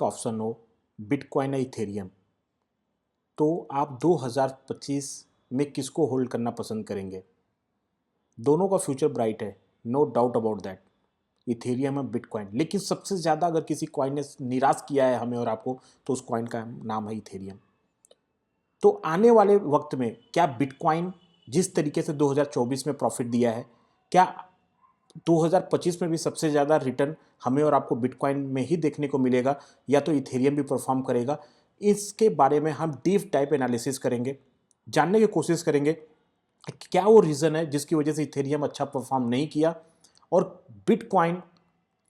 Option हो bitcoin या Ethereum, तो आप 2025 में किसको होल्ड करना पसंद करेंगे? दोनों का फ्यूचर ब्राइट है, no doubt about that, Ethereum और बिटकॉइन। लेकिन सबसे ज़्यादा अगर किसी कॉइन ने निराश किया है हमें और आपको, तो उस कॉइन का नाम है इथेरियम। तो आने वाले वक्त में क्या बिटकॉइन जिस तरीके से 2024 में प्रॉफिट दिया है, क्या 2025 में भी सबसे ज़्यादा रिटर्न हमें और आपको बिटकॉइन में ही देखने को मिलेगा, या तो इथेरियम भी परफॉर्म करेगा? इसके बारे में हम डीप टाइप एनालिसिस करेंगे, जानने की कोशिश करेंगे कि क्या वो रीज़न है जिसकी वजह से इथेरियम अच्छा परफॉर्म नहीं किया और बिटकॉइन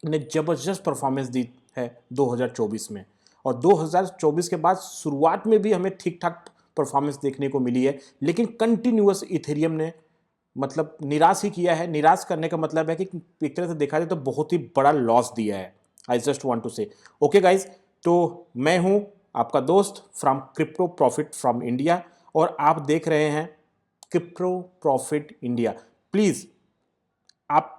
ने ज़बरदस्त परफॉर्मेंस दी है 2024 में। और 2024 के बाद शुरुआत में भी हमें ठीक ठाक परफॉर्मेंस देखने को मिली है, लेकिन कंटिन्यूअस इथेरियम ने मतलब निराश ही किया है। निराश करने का मतलब है कि एक तरह से देखा जाए तो बहुत ही बड़ा लॉस दिया है। आई जस्ट वांट टू से ओके गाइज, तो मैं हूं आपका दोस्त from crypto profit from India और आप देख रहे हैं क्रिप्टो प्रॉफिट इंडिया। प्लीज़ आप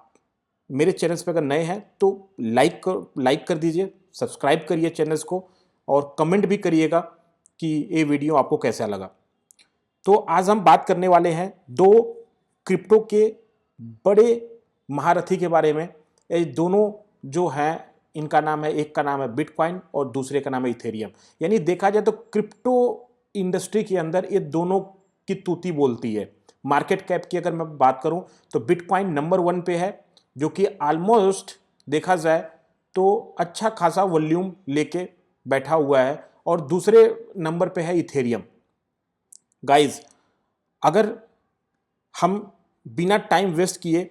मेरे चैनल्स पर अगर नए हैं तो लाइक कर दीजिए, सब्सक्राइब करिए चैनल्स को और कमेंट भी करिएगा कि ये वीडियो आपको कैसा लगा। तो आज हम बात करने वाले हैं दो क्रिप्टो के बड़े महारथी के बारे में। ये दोनों जो हैं, इनका नाम है, एक का नाम है बिटकॉइन और दूसरे का नाम है इथेरियम। यानी देखा जाए तो क्रिप्टो इंडस्ट्री के अंदर ये दोनों की तूती बोलती है। मार्केट कैप की अगर मैं बात करूं तो बिटकॉइन नंबर 1 पे है, जो कि ऑलमोस्ट देखा जाए तो अच्छा खासा वॉल्यूम लेके बैठा हुआ है, और दूसरे नंबर पे है इथेरियम। गाइज, अगर हम बिना टाइम वेस्ट किए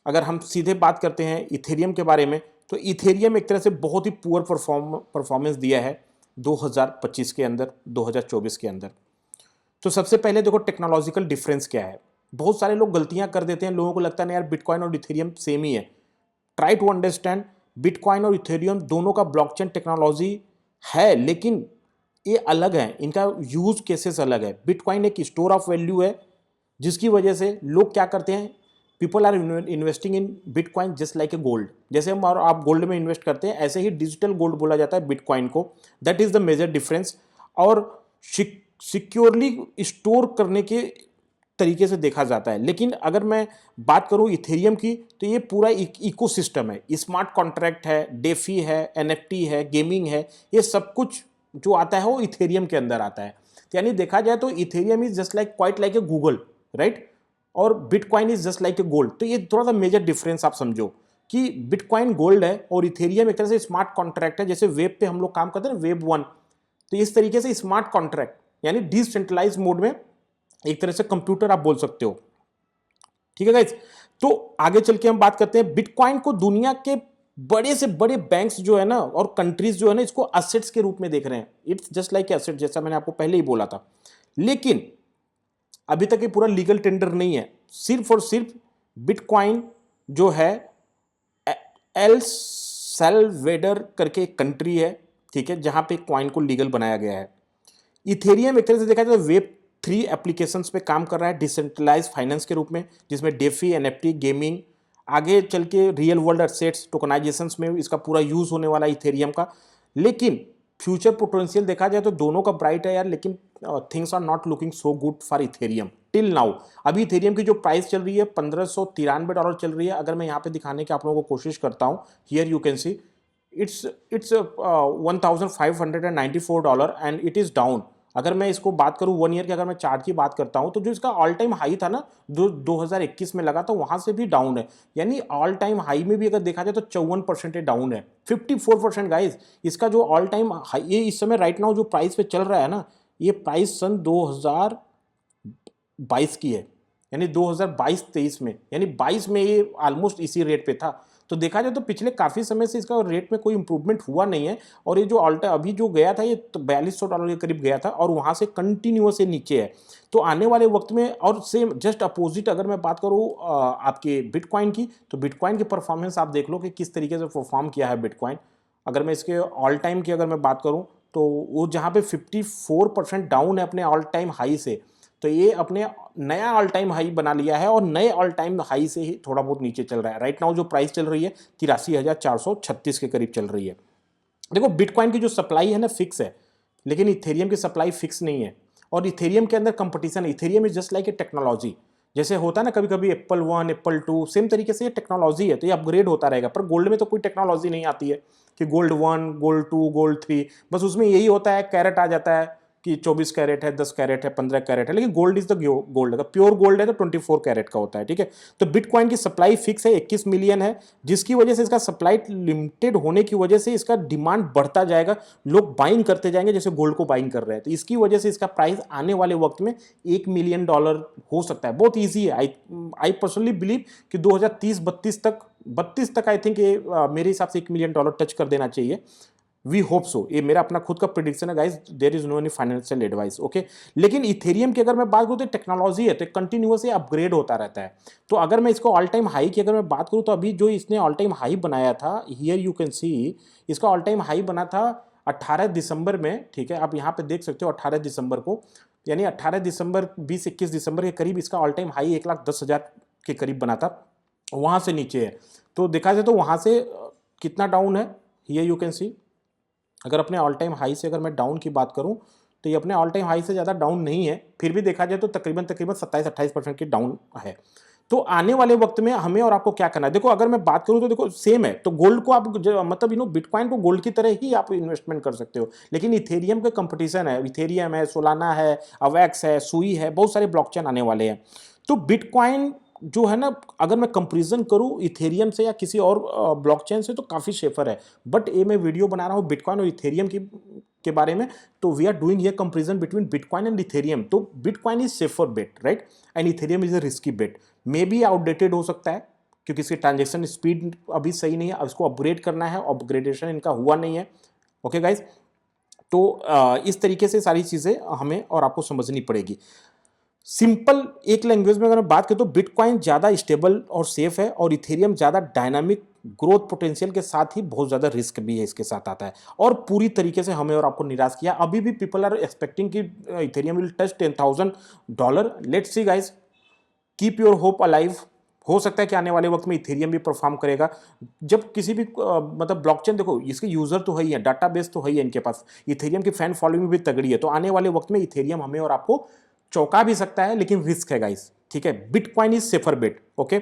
अगर हम सीधे बात करते हैं इथेरियम के बारे में, तो इथेरियम एक तरह से बहुत ही पुअर परफॉर्मेंस दिया है 2025 के अंदर, 2024 के अंदर। तो सबसे पहले देखो टेक्नोलॉजिकल डिफरेंस क्या है। बहुत सारे लोग गलतियां कर देते हैं, लोगों को लगता है यार बिटकॉइन और इथेरियम सेम ही है। ट्राई टू अंडरस्टैंड, बिटकॉइन और इथेरियम दोनों का ब्लॉकचेन टेक्नोलॉजी है, लेकिन ये अलग है, इनका यूज केसेस अलग है। बिटकॉइन एक स्टोर ऑफ वैल्यू है, जिसकी वजह से लोग क्या करते हैं, people are investing in bitcoin just like a gold. जैसे हम और आप गोल्ड में इन्वेस्ट करते हैं, ऐसे ही डिजिटल गोल्ड बोला जाता है बिटकॉइन को। That is the major difference. और सिक्योरली स्टोर करने के तरीके से देखा जाता है। लेकिन अगर मैं बात करूं इथेरियम की, तो ये पूरा इकोसिस्टम है, स्मार्ट कॉन्ट्रैक्ट है, डेफी है, एनएफटी है, गेमिंग है, ये सब कुछ जो आता है वो इथेरियम के अंदर आता है। यानी देखा जाए तो Ethereum is just like quite like a Google, right, और bitcoin is just like a gold. तो ये थोड़ा सा मेजर डिफरेंस आप समझो कि बिटकॉइन गोल्ड है और इथेरियम एक तरह से स्मार्ट कॉन्ट्रैक्ट है। जैसे वेब पे हम लोग काम करते हैं ना, वेब 1, तो इस तरीके से स्मार्ट कॉन्ट्रैक्ट यानी डिसेंट्रलाइज मोड में एक तरह से कंप्यूटर आप बोल सकते हो। ठीक है गाइज, तो आगे चल के हम बात करते हैं बिटकॉइन को दुनिया के बड़े से बड़े बैंक्स जो है ना और कंट्रीज जो है ना, इसको असेट्स के रूप में देख रहे हैं। इट्स जस्ट लाइक एसेट, जैसा मैंने आपको पहले ही बोला था। लेकिन अभी तक ये पूरा लीगल टेंडर नहीं है। सिर्फ और सिर्फ बिटकॉइन जो है एल सेल्वेडर करके एक कंट्री है, ठीक है, जहां पे कॉइन को लीगल बनाया गया है। इथेरियम एक तरह से देखा जाए तो वेब 3 एप्लीकेशंस पे काम कर रहा है डिसेंट्रलाइज फाइनेंस के रूप में, जिसमें डेफी, एनएफटी, गेमिंग, आगे चल के रियल वर्ल्ड एसेट्स टोकनाइजेशंस में इसका पूरा यूज होने वाला इथेरियम का। लेकिन फ्यूचर पोटेंशियल देखा जाए तो दोनों का ब्राइट है यार, लेकिन things are not looking so good for Ethereum till now. अभी इथेरियम की जो प्राइस चल रही है $1593 चल रही है। अगर मैं यहाँ पे दिखाने की आप लोगों को कोशिश करता हूँ, here you can see it's $1594 and it is down. अगर मैं इसको बात करूं 1 ईयर की, अगर मैं चार्ट की बात करता हूं, तो जो इसका ऑल टाइम हाई था ना, जो 2021 में लगा था, वहां से भी डाउन है। यानी ऑल टाइम हाई में भी अगर देखा जाए तो 54% डाउन है, 54% गाइज। इसका जो ऑल टाइम हाई, ये इस समय राइट नाउ जो प्राइस पे चल रहा है ना, ये प्राइस सन 2022 की है, यानी 2022-23 में, यानी 22 में ये ऑलमोस्ट इसी रेट पे था। तो देखा जाए तो पिछले काफ़ी समय से इसका रेट में कोई इंप्रूवमेंट हुआ नहीं है। और ये जो अल्टा अभी जो गया था, ये तो $4200 के करीब गया था और वहाँ से कंटिन्यूअस नीचे है। तो आने वाले वक्त में, और सेम जस्ट अपोजिट अगर मैं बात करूँ आपके बिटकॉइन की, तो बिटकॉइन की परफॉर्मेंस आप देख लो कि किस तरीके से परफॉर्म किया है बिटकॉइन। अगर मैं इसके ऑल टाइम की अगर मैं बात करूँ, तो वो जहाँ पे 54% डाउन है अपने ऑल टाइम हाई से, तो ये अपने नया ऑल टाइम हाई बना लिया है और नए ऑल टाइम हाई से ही थोड़ा बहुत नीचे चल रहा है। राइट नाउ जो प्राइस चल रही है 83,436 के करीब चल रही है। देखो बिटकॉइन की जो सप्लाई है ना फिक्स है, लेकिन इथेरियम की सप्लाई फिक्स नहीं है। और इथेरियम के अंदर कंपटीशन है। Ethereum is just like A technology. जैसे होता है ना कभी कभी एप्पल 1 एप्पल 2, सेम तरीके से ये टेक्नोलॉजी है, तो ये अपग्रेड होता रहेगा। पर गोल्ड में तो कोई टेक्नोलॉजी नहीं आती है कि गोल्ड 1 गोल्ड 2 गोल्ड 3, बस उसमें यही होता है कैरेट आ जाता है कि 24 कैरेट है, 10 कैरेट है, 15 कैरेट है, लेकिन गोल्ड इज द गोल्ड। अगर प्योर गोल्ड है तो 24 कैरेट का होता है, ठीक है। तो बिटकॉइन की सप्लाई फिक्स है, 21 मिलियन है, जिसकी वजह से इसका सप्लाई लिमिटेड होने की वजह से इसका डिमांड बढ़ता जाएगा, लोग बाइंग करते जाएंगे जैसे गोल्ड को बाइंग कर रहे हैं। तो इसकी वजह से इसका प्राइस आने वाले वक्त में $1 मिलियन हो सकता है। बहुत ईजी है। आई पर्सनली बिलीव कि 2030-32 तक आई थिंक ये मेरे हिसाब से $1 मिलियन टच कर देना चाहिए। We hope so. ये मेरा अपना खुद का प्रिडिक्शन है guys, there is no any financial advice, okay. लेकिन इथेरियम की अगर मैं बात करूं तो टेक्नोलॉजी है, तो कंटिन्यूअसली अपग्रेड होता रहता है। तो अगर मैं इसको ऑल टाइम हाई की अगर मैं बात करूं तो अभी जो इसने ऑल टाइम हाई बनाया था, हियर यू कैन सी, इसका ऑल टाइम हाई बना था 18 दिसंबर में, ठीक है। आप यहाँ पे देख सकते हो 18 दिसंबर को, यानी 18 दिसंबर 20-21 दिसंबर के करीब इसका ऑल टाइम हाई 1,10,000 के करीब बना था। वहां से नीचे है, तो देखा जाए तो वहां से कितना डाउन है, हियर यू कैन सी। अगर अपने ऑल टाइम हाई से अगर मैं डाउन की बात करूं तो ये अपने ऑल टाइम हाई से ज़्यादा डाउन नहीं है, फिर भी देखा जाए तो तकरीबन 27-28% की डाउन है। तो आने वाले वक्त में हमें और आपको क्या करना है, देखो अगर मैं बात करूं तो देखो सेम है। तो गोल्ड को आप मतलब बिटकॉइन को गोल्ड की तरह ही आप इन्वेस्टमेंट कर सकते हो, लेकिन इथेरियम का कंपटीशन है। इथेरियम है, सोलाना है, अवेक्स है, सुई है, बहुत सारे ब्लॉकचेन आने वाले हैं। तो बिटकॉइन जो है ना, अगर मैं कंपैरिजन करूं इथेरियम से या किसी और ब्लॉकचेन से तो काफ़ी सेफर है। बट ये मैं वीडियो बना रहा हूं बिटकॉइन और इथेरियम के बारे में, तो we are doing here comparison between bitcoin and Ethereum. तो bitcoin is safer bet, right, and Ethereum is a risky bet. May be outdated हो सकता है क्योंकि इसकी ट्रांजेक्शन स्पीड अभी सही नहीं है, इसको अपग्रेड करना है, अपग्रेडेशन इनका हुआ नहीं है, ओके गाइज। तो इस तरीके से सारी चीज़ें हमें और आपको समझनी पड़ेगी। सिंपल एक लैंग्वेज में अगर मैं बात करें तो बिटकॉइन ज़्यादा स्टेबल और सेफ है, और इथेरियम ज़्यादा डायनामिक ग्रोथ पोटेंशियल के साथ ही बहुत ज़्यादा रिस्क भी है इसके साथ आता है, और पूरी तरीके से हमें और आपको निराश किया। अभी भी पीपल आर एक्सपेक्टिंग कि Ethereum will touch $10,000। Let's see guys, keep your hope alive. हो सकता है कि आने वाले वक्त में इथेरियम भी परफॉर्म करेगा। जब किसी भी मतलब ब्लॉकचेन, देखो इसके यूजर तो है ही है, डाटाबेस तो है ही है इनके पास, इथेरियम की फैन फॉलोइंग भी तगड़ी है। तो आने वाले वक्त में इथेरियम हमें और आपको चौंका भी सकता है, लेकिन रिस्क है गाइस, ठीक है। Bitcoin is safer bet, okay.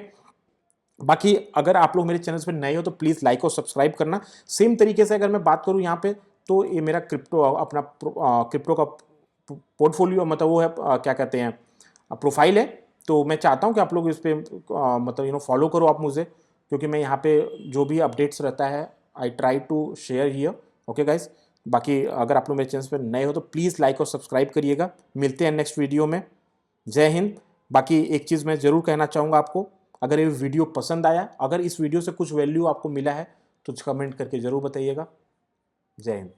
बाकी अगर आप लोग मेरे चैनल पर नए हो तो प्लीज़ लाइक और सब्सक्राइब करना। सेम तरीके से अगर मैं बात करूं यहाँ पे, तो ये मेरा क्रिप्टो अपना क्रिप्टो का पोर्टफोलियो, मतलब वो है क्या कहते हैं, प्रोफाइल है। तो मैं चाहता हूँ कि आप लोग इस पर मतलब फॉलो करो आप मुझे, क्योंकि मैं यहाँ पे जो भी अपडेट्स रहता है I try to share here, okay guys. बाकी अगर आप लोग मेरे चैनल पर नए हो तो प्लीज़ लाइक और सब्सक्राइब करिएगा। मिलते हैं नेक्स्ट वीडियो में। जय हिंद। बाकी एक चीज़ मैं ज़रूर कहना चाहूँगा आपको, अगर ये वीडियो पसंद आया, अगर इस वीडियो से कुछ वैल्यू आपको मिला है तो कमेंट करके ज़रूर बताइएगा। जय हिंद।